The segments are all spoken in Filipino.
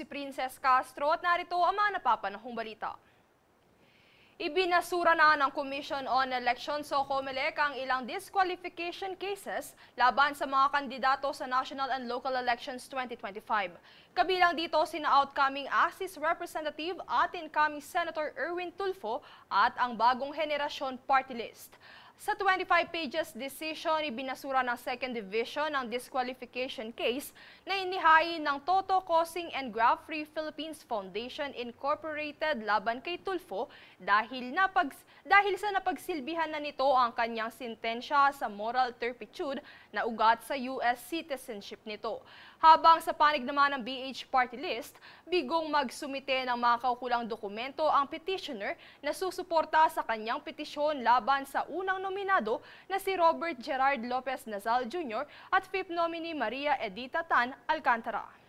si Princess Castro at narito ang mga napapanahong balita. Ibinasura na ng Commission on Elections o COMELEC ang ilang disqualification cases laban sa mga kandidato sa National and Local Elections 2025. Kabilang dito sina outcoming AXIS Representative at incoming Senator Erwin Tulfo at ang bagong henerasyon party list. Sa 25 pages decision, ibinasura ng Second Division ang disqualification case na inihain ng Toto Kosing and Graft Free Philippines Foundation Incorporated laban kay Tulfo dahil sa napagsilbihan na nito ang kanyang sintensya sa moral turpitude na ugat sa US citizenship nito. Habang sa panig naman ng BH Party List, bigong magsumite ng mga kaukulang dokumento ang petitioner na susuporta sa kanyang petisyon laban sa unang nominado na si Robert Gerard Lopez Nazal Jr. at fifth nominee Maria Edita Tan Alcantara.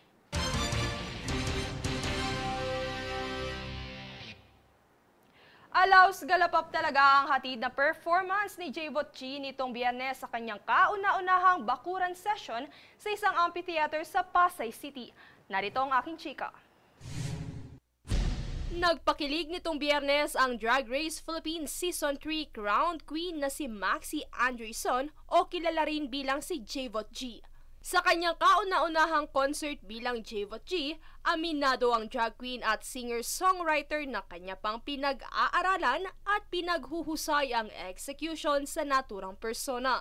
Alaus galapap talaga ang hatid na performance ni Jayvot G nitong Biyernes sa kanyang kauna-unahang bakuran session sa isang amphitheater sa Pasay City. Narito ang aking chika. Nagpakilig nitong Biyernes ang Drag Race Philippines Season 3 Crowned Queen na si Maxie Andreson o kilala rin bilang si Jayvot G. Sa kanyang kauna-unahang concert bilang Jayvot G, aminado ang drag queen at singer-songwriter na kanya pang pinag-aaralan at pinaghuhusay ang execution sa naturang persona.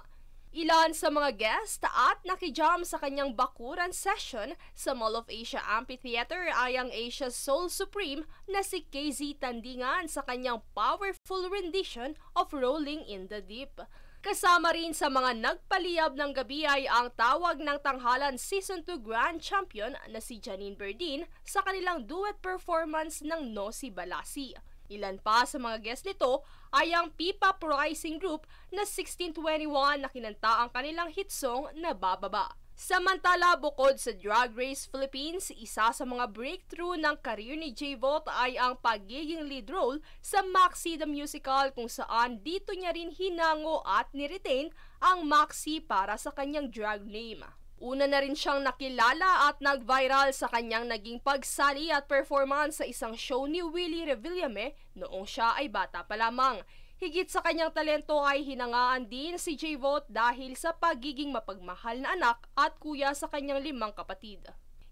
Ilan sa mga guest at nakijam sa kanyang bakuran session sa Mall of Asia Amphitheater ay ang Asia's Soul Supreme na si KZ Tandingan sa kanyang powerful rendition of Rolling in the Deep. Kasama rin sa mga nagpaliyab ng gabi ay ang tawag ng tanghalan Season 2 Grand Champion na si Janine Berdin sa kanilang duet performance ng Nosy Balasi. Ilan pa sa mga guest nito ay ang P-pop rising group na 1621 na kinanta ang kanilang hit song na Bababa. Samantala, bukod sa Drag Race Philippines, isa sa mga breakthrough ng career ni Jayvot ay ang pagiging lead role sa Maxie the Musical kung saan dito niya rin hinango at niretain ang Maxie para sa kanyang drag name. Una na rin siyang nakilala at nag-viral sa kanyang naging pagsali at performance sa isang show ni Willie Revillame noong siya ay bata pa lamang. Higit sa kanyang talento ay hinangaan din si Jayvot dahil sa pagiging mapagmahal na anak at kuya sa kanyang 5 kapatid.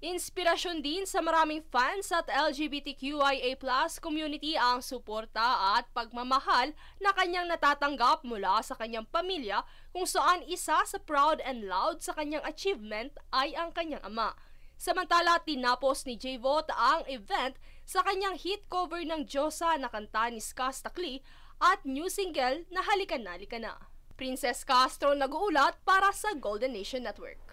Inspirasyon din sa maraming fans at LGBTQIA+ community ang suporta at pagmamahal na kanyang natatanggap mula sa kanyang pamilya kung saan isa sa proud and loud sa kanyang achievement ay ang kanyang ama. Samantala, tinapos ni Jayvot ang event sa kanyang hit cover ng Diyosa na kanta ni Skaz Takli at new single na Halika Na Halika Na. Princess Castro nag-uulat para sa Golden Nation Network.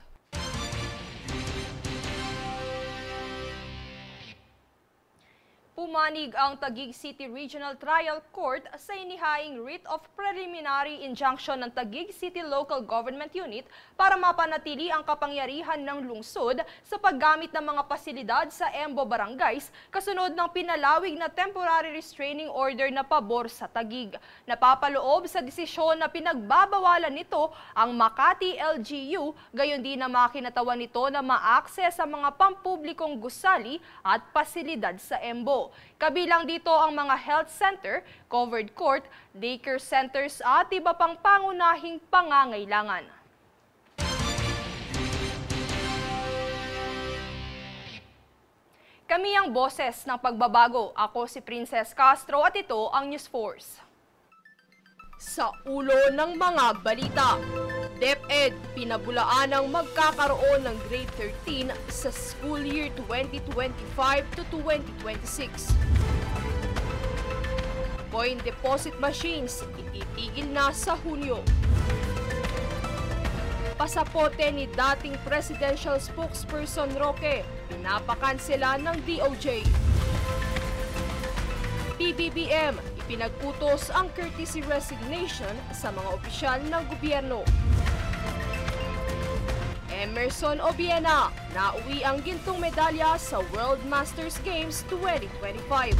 Pumanig ang Taguig City Regional Trial Court sa inihaing writ of preliminary injunction ng Taguig City Local Government Unit para mapanatili ang kapangyarihan ng lungsod sa paggamit ng mga pasilidad sa Embo Barangays kasunod ng pinalawig na temporary restraining order na pabor sa Taguig. Napapaloob sa desisyon na pinagbabawalan nito ang Makati LGU, gayon din na makinatawan nito na ma-access sa mga pampublikong gusali at pasilidad sa Embo. Kabilang dito ang mga health center, covered court, daycare centers at iba pang pangunahing pangangailangan. Kami ang boses ng pagbabago. Ako si Princess Castro at ito ang News Force. Sa ulo ng mga balita, DepEd pinabulaan ang magkakaroon ng grade 13 sa school year 2025 to 2026. Coin deposit machines ititigil na sa Hunyo. Pasapote ni dating presidential spokesperson Roque pinapakansela ng DOJ. PBBM pinag-utos ang courtesy resignation sa mga opisyal ng gobyerno. Emerson Obiena, nauwi ang gintong medalya sa World Masters Games 2025.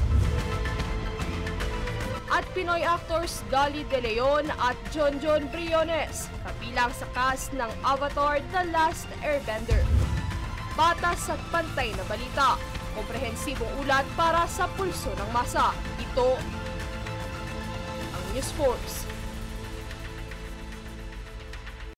At Pinoy actors Dolly De Leon at Jonjon Briones, kabilang sa cast ng Avatar The Last Airbender. Batas at pantay na balita. komprehensibong ulat para sa pulso ng masa. Ito ang News Force.